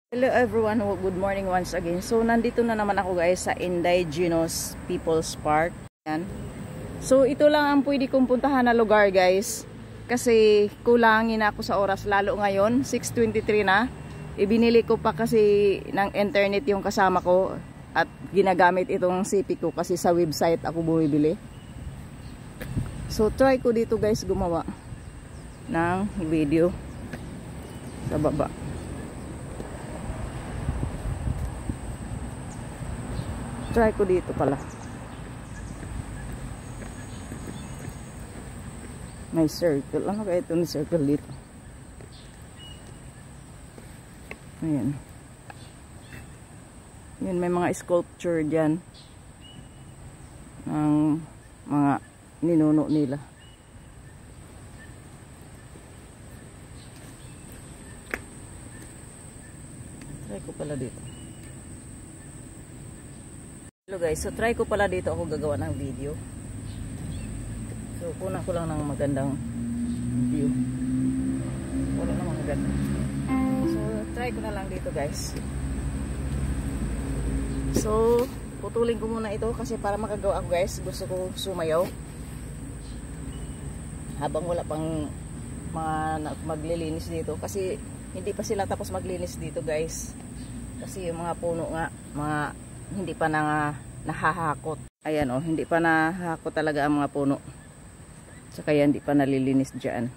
Hello everyone, good morning once again. So nandito na naman ako guys sa Indigenous People's Park. Yan. So ito lang ang pwede kong puntahan na lugar guys. Kasi kulangin ako sa oras lalo ngayon, 6:23 na. Ibinili ko pa kasi ng internet yung kasama ko at ginagamit itong CP ko kasi sa website ako bumibili. So try ko dito guys gumawa ng video sa baba. Try ko dito pala. May circle. Ano kaya ito ni circle dito? Ayan. Yan, may mga sculpture dyan. Ng mga ninuno nila. Try ko pala dito. Hello guys, so try ko pala dito ako gagawa ng video. So kunan ko lang ng magandang view. Wala namang maganda. So try ko na lang dito guys. So putulin ko muna ito kasi para makagawa ako guys, gusto ko sumayaw. Habang wala pang mga maglilinis dito kasi hindi pa sila tapos maglinis dito guys. Kasi yung mga puno nga, mga hindi pa nahahakot. Ayan oh, hindi pa nahahakot talaga ang mga puno. Tsaka yan, hindi pa nalilinis dyan.